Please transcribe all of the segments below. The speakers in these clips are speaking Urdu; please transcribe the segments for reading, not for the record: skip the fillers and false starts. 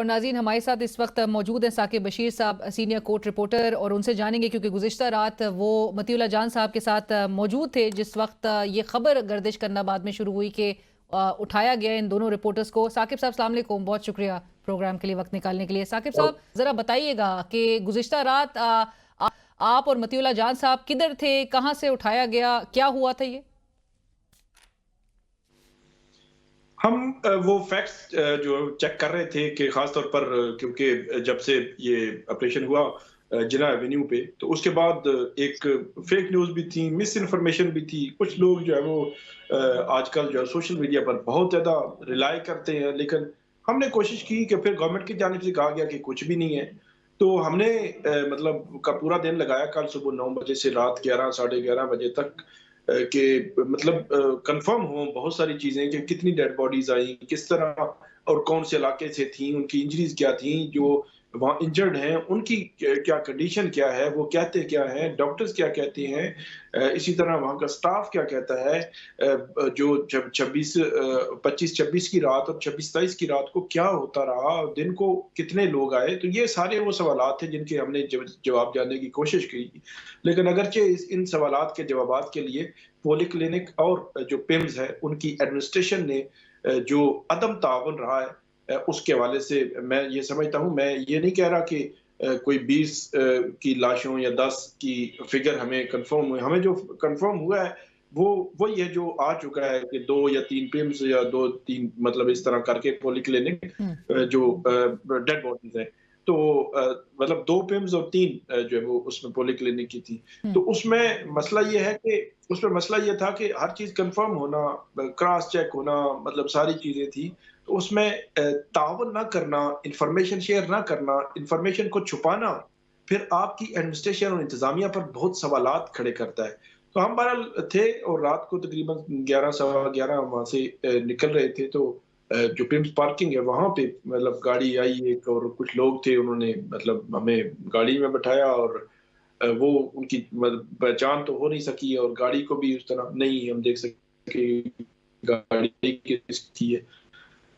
ناظرین ہمارے ساتھ اس وقت موجود ہیں ثاقب بشیر صاحب، سینئر کورٹ رپورٹر، اور ان سے جانیں گے کیونکہ گزشتہ رات وہ مطیع اللہ جان صاحب کے ساتھ موجود تھے جس وقت یہ خبر گردش کرنا بعد میں شروع ہوئی کہ اٹھایا گیا ان دونوں رپورٹرز کو۔ ثاقب صاحب السلام علیکم، بہت شکریہ پروگرام کے لیے وقت نکالنے کے لیے۔ ثاقب صاحب ذرا بتائیے گا کہ گزشتہ رات آپ اور مطیع اللہ جان صاحب کدھر تھے، کہاں سے اٹھایا گیا، کیا ہوا تھا؟ یہ ہم وہ فیکٹس جو چیک کر رہے تھے کہ خاص طور پر کیونکہ جب سے یہ آپریشن ہوا جناح ایونیو پہ، تو اس کے بعد ایک فیک نیوز بھی تھی، مس انفارمیشن بھی تھی۔ کچھ لوگ جو ہے وہ آج کل جو ہے سوشل میڈیا پر بہت زیادہ ریلائی کرتے ہیں، لیکن ہم نے کوشش کی کہ پھر گورنمنٹ کی جانب سے کہا گیا کہ کچھ بھی نہیں ہے، تو ہم نے مطلب کا پورا دن لگایا کل صبح 9 بجے سے رات 11 ساڑھے 11 بجے تک کہ مطلب کنفرم ہوں بہت ساری چیزیں کہ کتنی ڈیڈ باڈیز آئیں، کس طرح اور کون سے علاقے سے تھیں، ان کی انجریز کیا تھیں، جو وہاں انجرڈ ہیں ان کی کیا کنڈیشن کیا ہے، وہ کہتے کیا ہیں، ڈاکٹرز کیا کہتے ہیں، اسی طرح وہاں کا سٹاف کیا کہتا ہے، جو 25-26 کی رات اور 26-27 کی رات کو کیا ہوتا رہا، دن کو کتنے لوگ آئے۔ تو یہ سارے وہ سوالات تھے جن کے ہم نے جواب جاننے کی کوشش کی، لیکن اگرچہ ان سوالات کے جوابات کے لیے پولی کلینک اور جو پیمز ہے ان کی ایڈمنسٹریشن نے جو عدم تعاون رہا ہے اس کے حوالے سے میں یہ سمجھتا ہوں، میں یہ نہیں کہہ رہا کہ کوئی 20 کی لاشوں یا 10 کی فگر ہمیں کنفرم ہوئی، ہمیں جو کنفرم ہوا ہے وہ یہ جو آ چکا ہے کہ 2 یا 3 پیمز یا 2-3 مطلب اس طرح کر کے پولی کلینک جو ڈیڈ باڈیز ہیں، تو مطلب 2 پیمز اور 3 جو ہے وہ اس میں پولی کلینک کی تھی۔ تو اس میں مسئلہ یہ ہے کہ اس میں مسئلہ یہ تھا کہ ہر چیز کنفرم ہونا، کراس چیک ہونا، مطلب ساری چیزیں تھی، تو اس میں تعاون نہ کرنا، انفارمیشن شیئر نہ کرنا، انفارمیشن کو چھپانا پھر آپ کی ایڈمنسٹریشن اور انتظامیہ پر بہت سوالات کھڑے کرتا ہے۔ تو ہم بہرحال تھے اور رات کو تقریباً 11-11:15 وہاں سے نکل رہے تھے، تو جو پیمز پارکنگ ہے وہاں پہ مطلب گاڑی آئی ایک اور کچھ لوگ تھے، انہوں نے مطلب ہمیں گاڑی میں بٹھایا اور وہ ان کی پہچان تو ہو نہیں سکی اور گاڑی کو بھی اس طرح نہیں ہم دیکھ سکے گاڑی کس کی ہے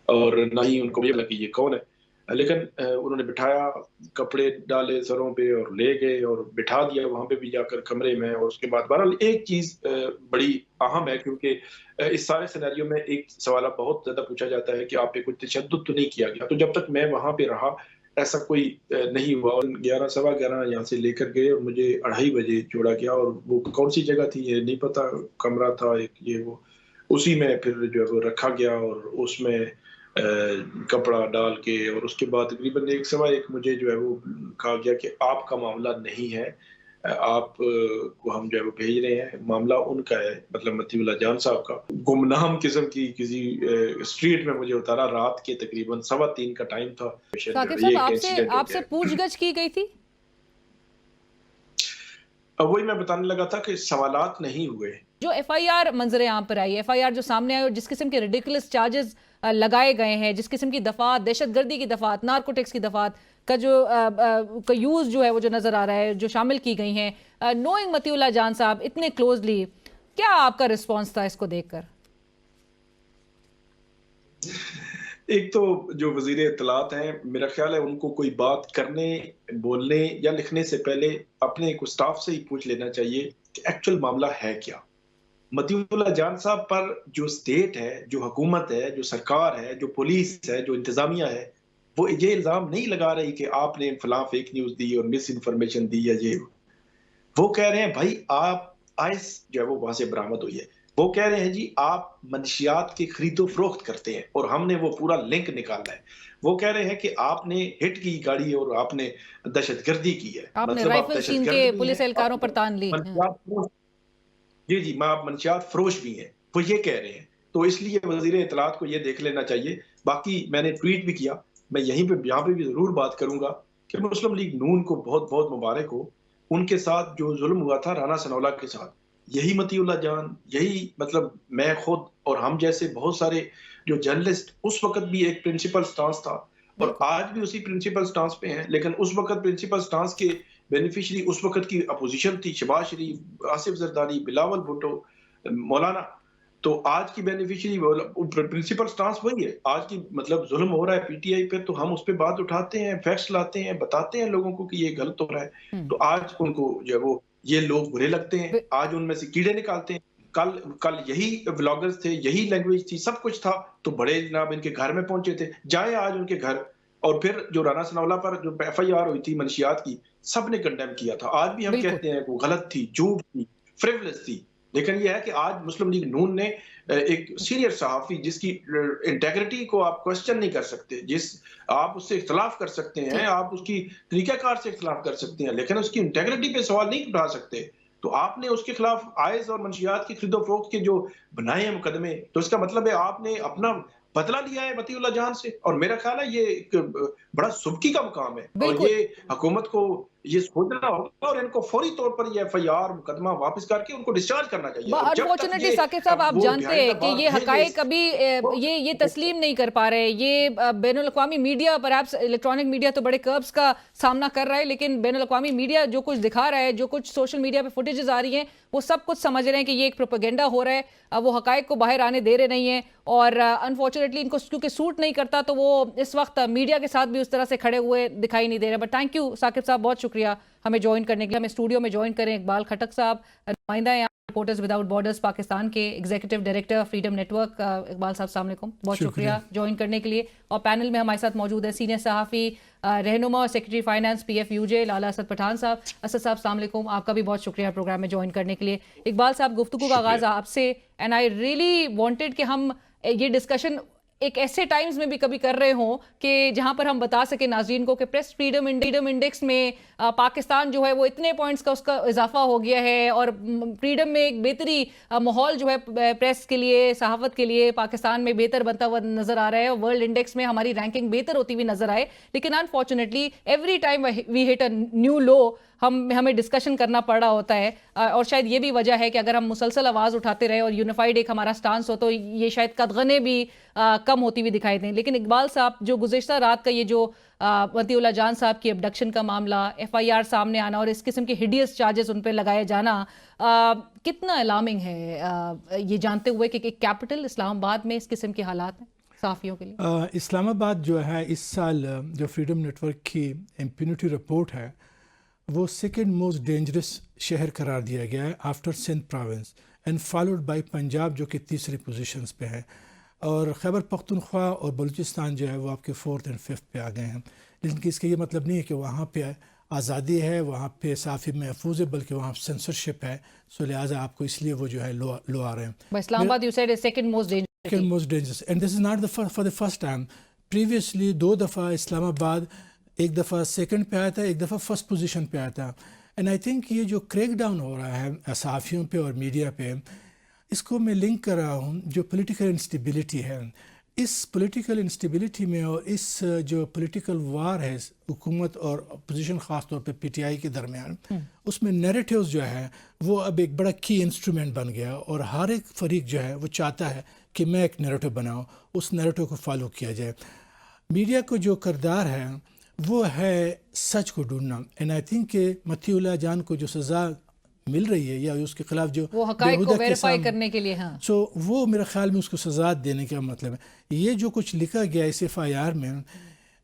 اور نہ ہی ان کو یہ لگی یہ کون ہے، لیکن انہوں نے بٹھایا، کپڑے ڈالے سروں پہ اور لے گئے اور بٹھا دیا وہاں پہ بھی جا کر کمرے میں۔ اور اس کے بعد بہرحال ایک چیز بڑی اہم ہے، کیونکہ اس سارے سینیریو میں ایک سوال بہت زیادہ پوچھا جاتا ہے کہ آپ پہ کوئی تشدد تو نہیں کیا گیا؟ تو جب تک میں وہاں پہ رہا ایسا کوئی نہیں ہوا۔ اور 11-11:15 یہاں سے لے کر گئے اور مجھے 2:30 بجے چھوڑا گیا، اور وہ کون سی جگہ تھی یہ نہیں پتا، کمرہ تھا ایک یہ وہ، اسی میں پھر جو ہے وہ رکھا گیا اور اس میں کپڑا ڈال کے، اور اس کے بعد تقریباً 1:15 مجھے جو ہے وہ کہا گیا کہ آپ کا معاملہ نہیں ہے، آپ کو ہم جو ہے وہ بھیج رہے ہیں، معاملہ ان کا ہے، مطلب مطیع اللہ جان صاحب کا۔ گمنام قسم کی کسی اسٹریٹ میں مجھے اتارا، رات کے تقریباً 3:15 کا ٹائم تھا۔ ثاقب صاحب آپ سے پوچھ گچھ کی گئی تھی؟ وہی میں بتانے لگا تھا کہ سوالات نہیں ہوئے۔ جو ایف آئی آر منظر عام پر آئی، ایف آئی آر جو سامنے آئی اور جس قسم کے ریڈیکولس چارجز لگائے گئے ہیں، جس قسم کی دفعات، دہشت گردی کی دفعات، نارکوٹکس کی دفعات کا جو یوز جو ہے وہ جو نظر آ رہا ہے، جو شامل کی گئی ہیں، نوئنگ مطیع اللہ جان صاحب اتنے کلوزلی، کیا آپ کا رسپانس تھا اس کو دیکھ کر؟ ایک تو جو وزیر اطلاعات ہیں، میرا خیال ہے ان کو کوئی بات کرنے، بولنے یا لکھنے سے پہلے اپنے کو سٹاف سے ہی پوچھ لینا چاہیے کہ ایکچوئل معاملہ ہے کیا۔ مطیع اللہ جان صاحب پر جو اسٹیٹ ہے، جو حکومت ہے، جو سرکار ہے، جو پولیس ہے، جو انتظامیہ ہے، وہ یہ الزام نہیں لگا رہی کہ آپ نے فلاں فیک نیوز دی اور مس انفارمیشن دی یا یہ، وہ کہہ رہے ہیں بھائی آپ آئس جو ہے وہ وہاں سے برآمد ہوئی ہے، وہ کہہ رہے ہیں جی آپ منشیات کی خرید و فروخت کرتے ہیں اور ہم نے وہ پورا لنک نکالا ہے، وہ کہہ رہے ہیں کہ آپ نے ہٹ کی گاڑی اور آپ نے دہشت گردی کی ہے، آپ نے رائفل چھین کے پولیس اہلکاروں پر تان لی۔ جی آپ منشیات فروش بھی ہیں، وہ یہ کہہ رہے ہیں۔ تو اس لیے وزیر اطلاعات کو یہ دیکھ لینا چاہیے۔ باقی میں نے ٹویٹ بھی کیا، میں یہاں پہ بھی ضرور بات کروں گا کہ مسلم لیگ نون کو بہت بہت مبارک ہو، ان کے ساتھ جو ظلم ہوا تھا رانا ثناءاللہ کے ساتھ، یہی مطیع اللہ جان، یہی مطلب میں خود اور ہم جیسے بہت سارے جو جرنلسٹ، اس وقت بھی ایک پرنسپل سٹانس تھا اور آج بھی اسی پرنسپل سٹانس پہ ہیں، لیکن اس وقت پرنسپل سٹانس کے بینیفیشری اس وقت کی اپوزیشن تھی، شہباز شریف، آصف زرداری، بلاول بھٹو، مولانا، تو آج کی بینیفیشری پرنسپل سٹانس وہی ہے. آج کی مطلب ظلم ہو رہا ہے پی ٹی آئی پہ تو ہم اس پہ بات اٹھاتے ہیں، فیکٹس لاتے ہیں، بتاتے ہیں لوگوں کو کہ یہ غلط ہو رہا ہے. تو آج ان کو جو ہے وہ یہ لوگ برے لگتے ہیں، آج ان میں سے کیڑے نکالتے ہیں. کل یہی ولاگرز تھے، یہی لینگویج تھی، سب کچھ تھا، تو بڑے جناب ان کے گھر میں پہنچے تھے. جائیں آج ان کے گھر. اور پھر جو رانا ثناءاللہ پر جو ایف آئی آر ہوئی تھی منشیات کی، سب نے کنڈیم کیا تھا. آج بھی ہم بالکل کہتے ہیں کہ وہ غلط تھی، جھوٹ تھی، فریولس تھی. لیکن یہ ہے کہ آج مسلم لیگ نون نے ایک سینئر صحافی جس کی انٹیگریٹی کو آپ کوسچن نہیں کر سکتے، آپ اس سے اختلاف کر سکتے ہیں، آپ اس کی طریقہ کار سے اختلاف کر سکتے ہیں، لیکن اس کی انٹیگریٹی پہ سوال نہیں اٹھا سکتے. تو آپ نے اس کے خلاف آئز اور منشیات کی خرید و فروخت کے جو بنائے ہیں مقدمے، تو اس کا مطلب ہے آپ نے اپنا بدلہ لیا ہے مطیع اللہ جان سے. اور میرا خیال ہے یہ ایک بڑا سبکی کا مقام ہے، اور بالکل. یہ حکومت کو یہ سوچنا ہوگا اور ان کو فوری طور پر یہ ایف آئی آر مقدمہ واپس کر کے ان کو ڈسچارج کرنا چاہیے. اور جب تک انفارچونیٹلی یہ ثاقب صاحب آپ وہ جانتے ہیں behind the کہ bar یہ behaviors حقائق ابھی یہ تسلیم نہیں کر پا رہے. یہ بین الاقوامی میڈیا پرہیپس الیکٹرانک میڈیا تو بڑے کربس کا سامنا کر رہا ہے، لیکن بین الاقوامی میڈیا جو کچھ دکھا رہا ہے، جو کچھ سوشل میڈیا پہ فوٹیجز آ رہی ہیں، وہ سب کچھ سمجھ رہے ہیں کہ یہ ایک پروپیگنڈا ہو رہا ہے. وہ حقائق کو باہر آنے دے رہے نہیں ہیں، اور انفارچونیٹلی ان کو کیونکہ سوٹ نہیں کرتا تو وہ اس وقت میڈیا کے ساتھ بھی اس طرح سے کھڑے ہوئے دکھائی نہیں دے رہے. بٹ تھینک یو ثاقب صاحب، بہت شکریہ ہمیں جوائن کرنے کے لیے. ہمیں اسٹوڈیو میں جوائن کریں اقبال خٹک صاحب، نمائندہ ہیں رپورٹرز وداؤٹ بارڈرز پاکستان کے، executive director freedom network. Iqbal صاحب السلام علیکم، بہت شکریہ جوائن کرنے کے لیے. اور پینل میں ہمارے ساتھ موجود ہے سینئر صحافی، رہنما اور secretary finance P F U J Lala Asad Pathan صاحب. اسد صاحب السلام علیکم، آپ کا بھی بہت شکریہ پروگرام میں جوائن کرنے کے لیے. اقبال صاحب، گفتگو کا آغاز آپ سے، اینڈ آئی ریئلی وانٹڈ کہ ہم یہ ڈسکشن ایک ایسے ٹائمز میں بھی کبھی کر رہے ہوں کہ جہاں پر ہم بتا سکیں ناظرین کو کہ پریس فریڈم انڈیکس میں پاکستان جو ہے وہ اتنے پوائنٹس کا اس کا اضافہ ہو گیا ہے، اور فریڈم میں ایک بہتری ماحول جو ہے پریس کے لیے، صحافت کے لیے پاکستان میں بہتر بنتا ہوا نظر آ رہا ہے، اور ورلڈ انڈیکس میں ہماری رینکنگ بہتر ہوتی ہوئی نظر آئے. لیکن unfortunately every time we hit a new low ہمیں ڈسکشن کرنا پڑ رہا ہوتا ہے. اور شاید یہ بھی وجہ ہے کہ اگر ہم مسلسل آواز اٹھاتے رہے اور یونیفائڈ ایک ہمارا سٹانس ہو تو یہ شاید قدغنیں بھی کم ہوتی ہوئی دکھائی دیں. لیکن اقبال صاحب، جو گزشتہ رات کا یہ جو مطیع اللہ جان صاحب کی ابڈکشن کا معاملہ، ایف آئی آر سامنے آنا اور اس قسم کے ہیڈیس چارجز ان پہ لگائے جانا، کتنا الارمنگ ہے یہ جانتے ہوئے کہ ایک کیپٹل اسلام آباد میں اس قسم کے حالات ہیں صحافیوں کے لیے؟ اسلام آباد جو ہے اس سال جو فریڈم نیٹ ورک کی امپینٹی رپورٹ ہے وہ سیکنڈ موسٹ ڈینجرس شہر قرار دیا گیا ہے after Sindh province, and followed by Punjab جو کہ تیسری پوزیشنز پہ ہے، اور خیبر پختونخوا اور بلوچستان جو ہے وہ آپ کے 4th اور 5th پہ آ گئے ہیں. لیکن اس کا یہ مطلب نہیں ہے کہ وہاں پہ آزادی ہے، وہاں پہ صحافی محفوظ ہے، بلکہ وہاں سینسرشپ ہے. سو لہٰذا آپ کو اس لیے وہ جو ہے لو آ رہے ہیں. اسلام آباد you said second most dangerous and this is not for the first time. Previously 2 دفعہ اسلام آباد ایک دفعہ سیکنڈ پہ آیا تھا، ایک دفعہ فرسٹ پوزیشن پہ آیا تھا. اینڈ آئی تھنک یہ جو کریک ڈاؤن ہو رہا ہے صحافیوں پہ اور میڈیا پہ، اس کو میں لنک کر رہا ہوں جو پولیٹیکل انسٹیبلٹی ہے. اس پولیٹیکل انسٹیبلٹی میں اور اس جو پولیٹیکل وار ہے حکومت اور اپوزیشن خاص طور پہ پی ٹی آئی کے درمیان، اس میں نیریٹیوز جو ہے وہ اب ایک بڑا کی انسٹرومنٹ بن گیا، اور ہر ایک فریق جو ہے وہ چاہتا ہے کہ میں ایک نیریٹو بناؤں، اس نیریٹو کو فالو کیا جائے. میڈیا کو جو کردار ہے وہ ہے سچ کو ڈھونڈنا. اینڈ آئی تھنک کہ مطیع اللہ جان کو جو سزا مل رہی ہے یا اس کے خلاف جو وہ حقائق کو ویریفائی کرنے کے لیے، ہاں، سو وہ میرے خیال میں اس کو سزا دینے کا مطلب ہے. یہ جو کچھ لکھا گیا اس ایف آئی آر میں،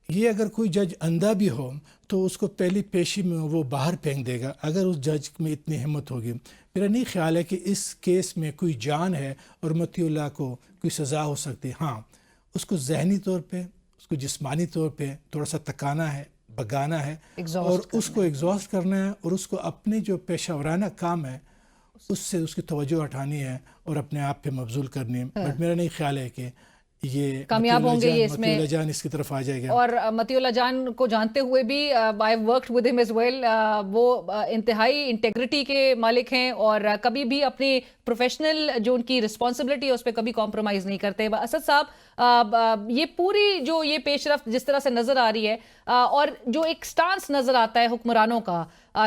یہ اگر کوئی جج اندھا بھی ہو تو اس کو پہلی پیشی میں وہ باہر پھینک دے گا اگر اس جج میں اتنی ہمت ہوگی. میرا نہیں خیال ہے کہ اس کیس میں کوئی جان ہے اور مطیع اللہ کو کوئی سزا ہو سکتی. ہاں، اس کو ذہنی طور پہ، اس کو جسمانی طور پہ تھوڑا سا تکانا ہے، بگانا ہے، اور اس کو ایگزاسٹ کرنا ہے، اور اس کو اپنے جو پیشہ ورانہ کام ہے اس سے اس کی توجہ ہٹانی ہے اور اپنے آپ پہ مبذول کرنی ہے. بٹ میرا نہیں خیال ہے کہ یہ کامیاب ہوں گے یہ اس میں، مطیع اللہ جان اس کی طرف آ جائے گا. اور مطیع اللہ جان کو جانتے ہوئے بھی I worked with him as well, وہ انتہائی انٹیگریٹی کے مالک ہیں اور کبھی بھی اپنی پروفیشنل جو ان کی رسپانسبلٹی ہے اس پہ کبھی کمپرومائز نہیں کرتے. اسد صاحب، یہ پوری جو یہ پیش رفت جس طرح سے نظر آ رہی ہے، اور جو ایک سٹانس نظر آتا ہے حکمرانوں کا،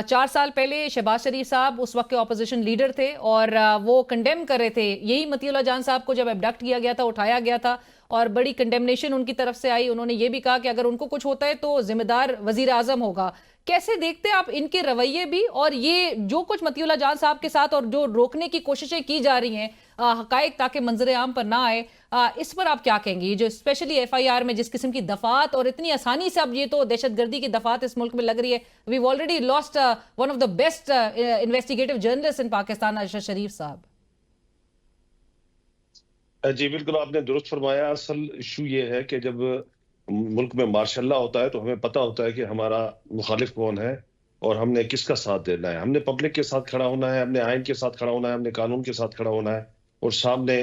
4 سال پہلے شہباز شریف صاحب اس وقت کے اپوزیشن لیڈر تھے اور وہ کنڈیم کر رہے تھے یہی مطیع اللہ جان صاحب کو جب ابڈکٹ کیا گیا تھا، اٹھایا گیا تھا، اور بڑی کنڈیمنیشن ان کی طرف سے آئی. انہوں نے یہ بھی کہا کہ اگر ان کو کچھ ہوتا ہے تو ذمہ دار وزیر اعظم ہوگا. کیسے دیکھتے ہیں آپ ان کے رویے بھی اور یہ جو کچھ مطیع اللہ جان صاحب کے ساتھ اور جو روکنے کی کوششیں کی جا رہی ہیں حقائق تاکہ منظر عام پر نہ آئے، اس پر آپ کیا کہیں گے؟ یہ جو اسپیشلی ایف آئی آر میں جس قسم کی دفعات اور اتنی آسانی سے اب یہ تو دہشت گردی کی دفعات اس ملک میں لگ رہی ہے. We've already lost one of the best investigative journalist in Pakistan, Arshad Sharif صاحب. جی بالکل آپ نے درست فرمایا. اصل ایشو یہ ہے کہ جب ملک میں مارشاء اللہ ہوتا ہے تو ہمیں پتہ ہوتا ہے کہ ہمارا مخالف کون ہے اور ہم نے کس کا ساتھ دینا ہے. ہم نے پبلک کے ساتھ کھڑا ہونا ہے، ہم نے آئین کے ساتھ کھڑا ہونا ہے، ہم نے قانون کے ساتھ کھڑا ہونا ہے، اور سامنے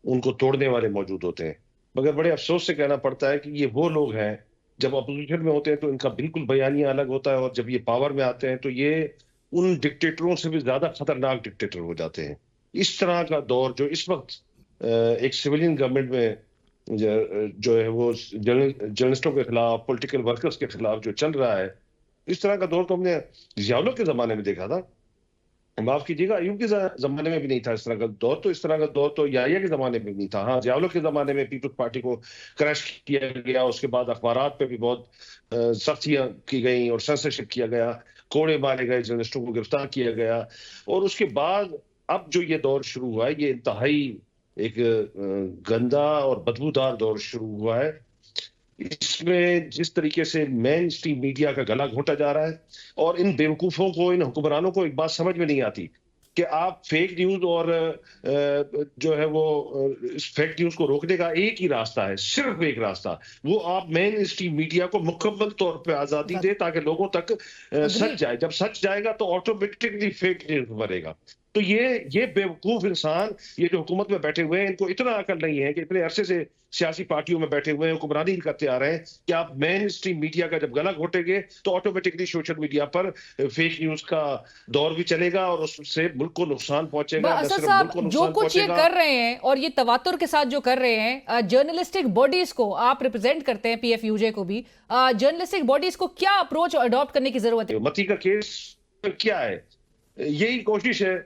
ان کو توڑنے والے موجود ہوتے ہیں. مگر بڑے افسوس سے کہنا پڑتا ہے کہ یہ وہ لوگ ہیں جب اپوزیشن میں ہوتے ہیں تو ان کا بالکل بیانیہ الگ ہوتا ہے، اور جب یہ پاور میں آتے ہیں تو یہ ان ڈکٹیٹروں سے بھی زیادہ خطرناک ڈکٹیٹر ہو جاتے ہیں. اس طرح کا دور جو اس وقت ایک سویلین گورنمنٹ میں جو ہے وہ جرنلسٹوں کے خلاف، پولیٹیکل ورکرز کے خلاف جو چل رہا ہے، اس طرح کا دور تو ہم نے ضیاء الحق کے زمانے میں دیکھا تھا. معاف کیجیے گا، ایوب کے زمانے میں بھی نہیں تھا اس طرح کا دور. تو اس طرح کا دور تو یحییٰ کے زمانے میں بھی نہیں تھا. ہاں، ضیاء الحق کے زمانے میں پیپلز پارٹی کو کریش کیا گیا، اس کے بعد اخبارات پہ بھی بہت سختیاں کی گئیں اور سینسرشپ کیا گیا، کوڑے مارے گئے، جرنلسٹوں کو گرفتار کیا گیا. اور اس کے بعد اب جو یہ دور شروع ہوا ہے، یہ انتہائی ایک گندا اور بدبودار دور شروع ہوا ہے. اس میں جس طریقے سے مین اسٹریم میڈیا کا گلا گھونٹا جا رہا ہے، اور ان بیوقوفوں کو، ان حکمرانوں کو ایک بات سمجھ میں نہیں آتی کہ آپ فیک نیوز اور جو ہے وہ اس فیک نیوز کو روکنے کا ایک ہی راستہ ہے، صرف ایک راستہ، وہ آپ مین اسٹریم میڈیا کو مکمل طور پہ آزادی دے تاکہ لوگوں تک سچ جائے. جب سچ جائے گا تو آٹومیٹکلی فیک نیوز بنے گا. تو یہ بیوقوف انسان، یہ جو حکومت میں بیٹھے ہوئے ہیں، ان کو اتنا عقل نہیں ہے کہ اتنے عرصے سے سیاسی پارٹیوں میں بیٹھے ہوئے ہیں، حکمرانی کرتے آ رہے ہیں کہ آپ مین اسٹریم میڈیا کا جب گلا گھونٹیں گے تو آٹومیٹکلی سوشل میڈیا پر فیک نیوز کا دور بھی چلے گا اور اس سے ملک کو نقصان پہنچے گا. اسد صاحب جو کچھ یہ کر رہے ہیں اور یہ تواتر کے ساتھ جو کر رہے ہیں، جرنلسٹک باڈیز کو آپ ریپرزینٹ کرتے ہیں، پی ایف یو جے کو بھی، جرنلسٹک باڈیز کو کیا اپروچ اڈاپٹ کرنے کی ضرورت ہے؟ متی کا کیس کیا ہے؟ یہی کوشش ہے.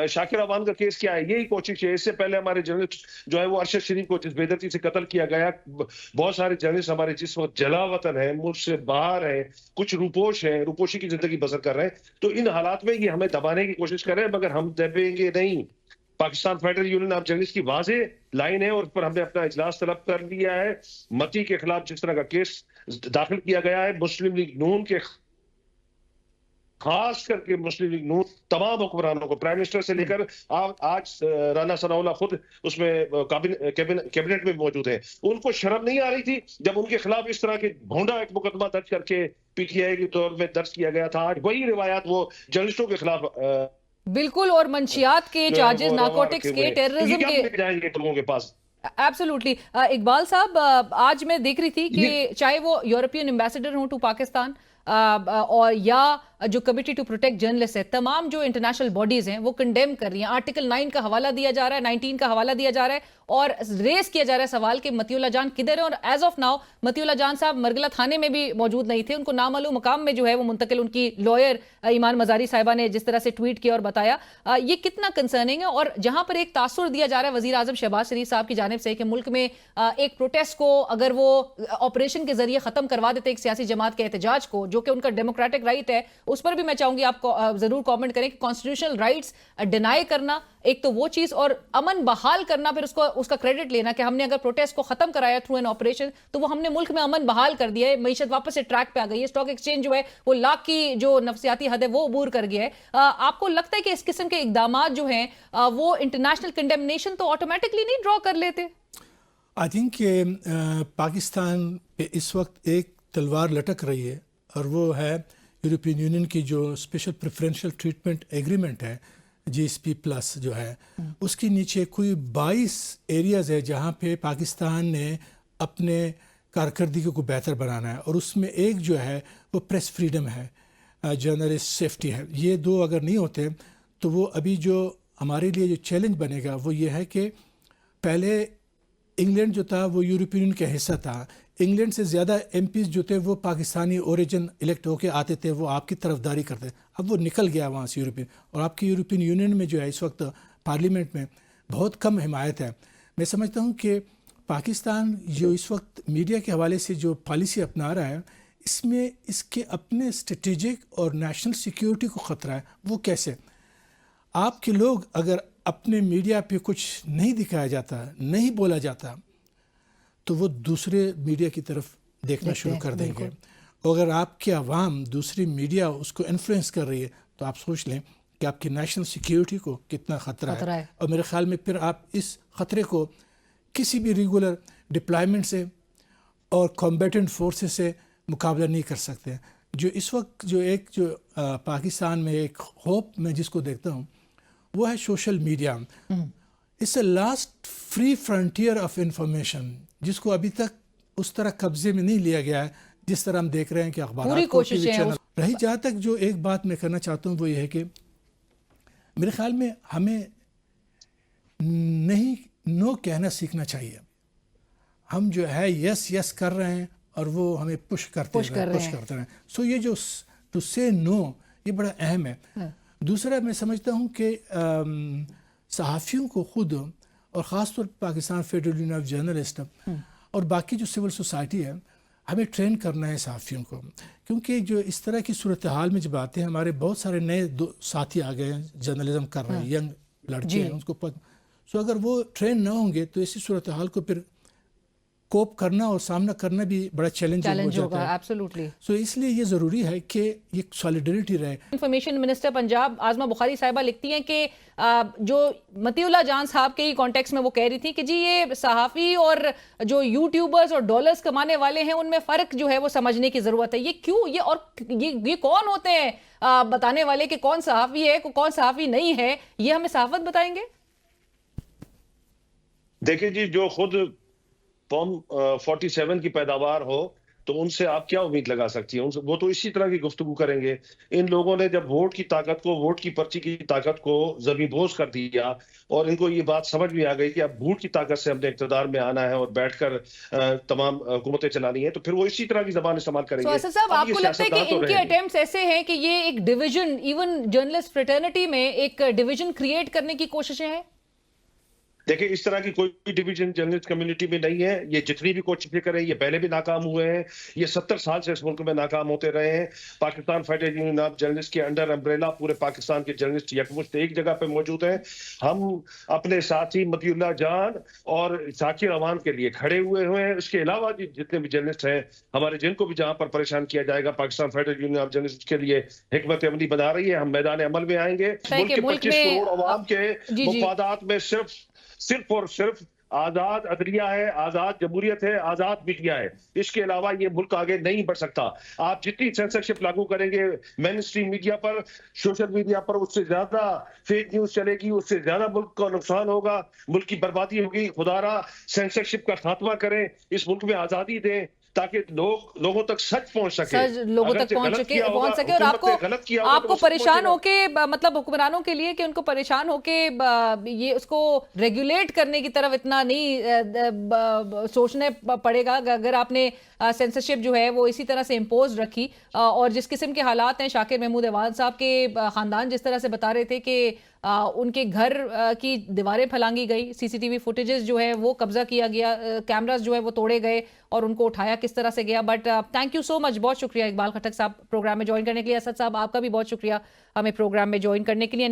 شاکر عوان کا کیس کیا ہے؟ یہی کوشش ہے. اس سے پہلے ہمارے جرنلسٹ جو ہے وہ ارشد شریف کو جس بے دردی سے قتل کیا گیا، بہت سارے جرنلسٹ ہمارے جس وقت جلا وطن ہیں، ملک سے باہر ہیں، کچھ روپوش ہیں، روپوشی کی زندگی بسر کر رہے ہیں. تو ان حالات میں یہ ہمیں دبانے کی کوشش کر رہے ہیں، مگر ہم دبیں گے نہیں. Pakistan federal union of journalist کی واضح لائن ہے، اور اس پر ہم نے اپنا اجلاس طلب کر لیا ہے. متی کے خلاف جس طرح کا کیس داخل کیا گیا ہے، مسلم لیگ نون کے خاص کر کے مسلم لیگ نون تمام حکمرانوں کو، پرائم منسٹر سے لے کر آج رانا ثناء اللہ خود اس میں کیبنٹ میں موجود ہیں، ان کو شرم نہیں آ رہی تھی جب ان کے خلاف اس طرح کے بھونڈا ایک مقدمہ درج کر کے پی ٹی آئی کے طور میں درج کیا گیا تھا. آج وہی روایات وہ جرنلسٹوں کے خلاف بالکل، اور منشیات کے چارجز، نارکوٹکس کے، ٹیررزم کے جائیں گے لوگوں کے پاس. ایبسولوٹلی. اقبال صاحب، آج میں دیکھ رہی تھی کہ چاہے وہ یورپین ایمبیسڈر ہوں ٹو پاکستان اور یا جو کمیٹی ٹو پروٹیکٹ جرنلسٹ ہے، تمام جو انٹرنیشنل باڈیز ہیں وہ کنڈیم کر رہی ہیں. آرٹیکل 9 کا حوالہ دیا جا رہا ہے، 19 کا حوالہ دیا جا رہا ہے، اور ریز کیا جا رہا ہے سوال کہ مطیع اللہ جان کدھر ہیں. اور ایز آف ناؤ مطیع اللہ جان صاحب مرگلہ تھانے میں بھی موجود نہیں تھے، ان کو نامعلوم مقام میں جو ہے وہ منتقل. ان کی لائر ایمان مزاری صاحبہ نے جس طرح سے ٹویٹ کیا اور بتایا، یہ کتنا کنسرننگ ہے. اور جہاں پر ایک تاثر دیا جا رہا ہے وزیر اعظم شہباز شریف صاحب کی جانب سے کہ ملک میں ایک پروٹیسٹ کو اگر وہ آپریشن کے ذریعے ختم کروا دیتے ایک سیاسی جماعت کے احتجاج کو، جو کہ ان کا ڈیموکریٹک رائٹ ہے، اس پر بھی میں چاہوں گی آپ کو ضرور کامنٹ کریں کہ کانسٹیٹیوشنل رائٹس ڈینائی کرنا ایک تو وہ چیز، اور امن بحال کرنا پھر اس کا کریڈٹ لینا کہ ہم نے اگر پروٹیسٹ کو ختم کرایا تھرو این آپریشن تو وہ ہم نے ملک میں امن بحال کر دیا ہے، معیشت واپس سے ٹریک پہ آ گئی ہے، اسٹاک ایکسچینج جو ہے وہ لاکھ کی جو نفسیاتی حد ہے وہ عبور کر گیا ہے. آپ کو لگتا ہے کہ اس قسم کے اقدامات جو ہیں وہ انٹرنیشنل کنڈیمنیشن تو آٹومیٹکلی نہیں ڈرا کر لیتے؟ آئی تھنک کہ پاکستان پہ اس وقت ایک تلوار لٹک رہی ہے، اور وہ ہے یورپین یونین کی جو اسپیشل پریفرینشیل ٹریٹمنٹ ایگریمنٹ ہے، جی ایس پی پلس جو ہے، اس کے نیچے کوئی 22 ایریاز ہے جہاں پہ پاکستان نے اپنے کارکردگی کو بہتر بنانا ہے، اور اس میں ایک جو ہے وہ پریس فریڈم ہے، جرنلسٹ سیفٹی ہے. یہ دو اگر نہیں ہوتے تو وہ ابھی جو ہمارے لیے جو چیلنج بنے گا وہ یہ ہے کہ پہلے انگلینڈ جو تھا وہ یورپین یونین کا حصہ تھا، انگلینڈ سے زیادہ ایم پیز جو تھے وہ پاکستانی اوریجن الیکٹ ہو کے آتے تھے، وہ آپ کی طرفداری کرتے. اب وہ نکل گیا وہاں سے یورپین، اور آپ کی یورپین یونین میں جو ہے اس وقت پارلیمنٹ میں بہت کم حمایت ہے. میں سمجھتا ہوں کہ پاکستان جو اس وقت میڈیا کے حوالے سے جو پالیسی اپنا رہا ہے، اس میں اس کے اپنے اسٹریٹجک اور نیشنل سیکیورٹی کو خطرہ ہے. وہ کیسے؟ آپ کے لوگ اگر اپنے میڈیا پہ کچھ نہیں دکھایا جاتا، نہیں بولا جاتا، تو وہ دوسرے میڈیا کی طرف دیکھنا شروع کر دیں گے. اگر آپ کی عوام دوسری میڈیا اس کو انفلوئنس کر رہی ہے تو آپ سوچ لیں کہ آپ کی نیشنل سیکیورٹی کو کتنا خطرہ ہے. اور میرے خیال میں پھر آپ اس خطرے کو کسی بھی ریگولر ڈپلائمنٹ سے اور کمبیٹنٹ فورسز سے مقابلہ نہیں کر سکتے. جو اس وقت جو پاکستان میں ایک ہوپ میں جس کو دیکھتا ہوں وہ ہے social media. It's a last free frontier of information جس کو ابھی تک اس طرح قبضے میں نہیں لیا گیا ہے جس طرح ہم دیکھ رہے ہیں کہ اخبارات کو ٹی وی چینل رہی. جہاں تک جو ایک بات میں کرنا چاہتا ہوں وہ یہ ہے کہ میرے خیال میں ہمیں نو کہنا سیکھنا چاہیے. ہم جو ہے یس کر رہے ہیں اور وہ ہمیں پش کرتے رہیں. سو یہ جو ٹو سے نو یہ بڑا اہم ہے. دوسرا میں سمجھتا ہوں کہ صحافیوں کو خود اور خاص طور پر Pakistan federal union of journalist اور باقی جو سول سوسائٹی ہے ہمیں ٹرین کرنا ہے صحافیوں کو. کیونکہ جو اس طرح کی صورتحال میں جب آتے ہیں ہمارے بہت سارے نئے ساتھی آ گئے ہیں جرنلزم کر رہے ہیں، ینگ لڑکے ہیں اس کو سو اگر وہ ٹرین نہ ہوں گے تو اسی صورتحال کو پھر کوپ کرنا اور سامنا کرنا بھی بڑا چیلنج ہو جاتا ہے. ایبسولوٹلی. سو اس لیے یہ ضروری ہے کہ یہ سالیڈریٹی رہے. انفارمیشن منسٹر پنجاب عاظمہ بخاری صاحبہ لکھتی ہیں کہ جو مطیع اللہ جان صاحب کے ہی کانٹیکس میں وہ کہہ رہی تھی کہ جی یہ صحافی اور جو یوٹیوبرز اور ڈالرز کمانے والے ہیں ان میں فرق جو ہے وہ سمجھنے کی ضرورت ہے. یہ کیوں؟ یہ کون ہوتے ہیں بتانے والے کہ کون صحافی ہے کون صحافی نہیں ہے؟ یہ ہمیں صحافت بتائیں گے؟ دیکھیں جی، جو خود فارم 47 کی پیداوار ہو تو ان سے آپ کیا امید لگا سکتی ہیں؟ وہ تو اسی طرح کی گفتگو کریں گے. ان لوگوں نے جب ووٹ کی طاقت کو، ووٹ کی پرچی کی طاقت کو زمین بوس کر دیا اور ان کو یہ بات سمجھ بھی آ گئی کہ اب ووٹ کی طاقت سے ہم نے اقتدار میں آنا ہے اور بیٹھ کر تمام حکومتیں چلانی ہیں، تو پھر وہ اسی طرح کی زبان استعمال کریں گے. صاحب آپ کو لگتا ہے کہ ان کے اٹیمپٹس ایسے ہیں کہ یہ ایک ڈویژن، ایون جرنلسٹ فریٹرنٹی میں ایک ڈویژن کریٹ کرنے کی کوششیں ہیں؟ دیکھیں اس طرح کی کوئی ڈویژن جرنلسٹ کمیونٹی میں نہیں ہے. یہ جتنی بھی کوششیں کریں یہ پہلے بھی ناکام ہوئے ہیں. یہ 70 سال سے اس ملک میں ناکام ہوتے رہے ہیں. Pakistan federal union of journalist کے انڈر امبریلا پورے پاکستان کے جرنلسٹ یکمشت ایک جگہ پہ موجود ہیں. ہم اپنے ساتھی مطیع اللہ جان اور ذاکر امان کے لیے کھڑے ہوئے ہیں. اس کے علاوہ جتنے بھی جرنلسٹ ہیں ہمارے، جن کو بھی جہاں پر پریشان کیا جائے گا، Pakistan federal union of journalist کے لیے حکمت عملی بنا رہی ہے. ہم میدان عمل میں آئیں گے. ملک کے 25 کروڑ عوام کے مفادات میں صرف اور صرف آزاد عدلیہ ہے، آزاد جمہوریت ہے، آزاد میڈیا ہے. اس کے علاوہ یہ ملک آگے نہیں بڑھ سکتا. آپ جتنی سینسرشپ لاگو کریں گے مین اسٹریم میڈیا پر، سوشل میڈیا پر، اس سے زیادہ فیک نیوز چلے گی، اس سے زیادہ ملک کا نقصان ہوگا، ملک کی بربادی ہوگی. خدا را سینسرشپ کا خاتمہ کریں، اس ملک میں آزادی دیں تاکہ لوگوں تک سچ پہنچ سکے، لوگوں تک پہنچ سکے. اور آپ کو پریشان ہو کے، مطلب حکمرانوں کے لیے کہ ان کو پریشان ہو کے یہ اس کو ریگولیٹ کرنے کی طرف اتنا نہیں سوچنے پڑے گا. اگر آپ نے سینسرشپ جو ہے وہ اسی طرح سے امپوز رکھی اور جس قسم کے حالات ہیں، شاکر محمود ایوان صاحب کے خاندان جس طرح سے بتا رہے تھے کہ ان کے گھر کی دیواریں پھلانگی گئی، سی سی ٹی وی فوٹیجز جو ہے وہ قبضہ کیا گیا، کیمراز جو ہے وہ توڑے گئے اور ان کو اٹھایا کس طرح سے گیا. بٹ تھینک یو سو مچ، بہت شکریہ اقبال خٹک صاحب پروگرام میں جوائن کرنے کے لیے. اسد صاحب آپ کا بھی بہت شکریہ ہمیں پروگرام میں جوائن کرنے کے لیے.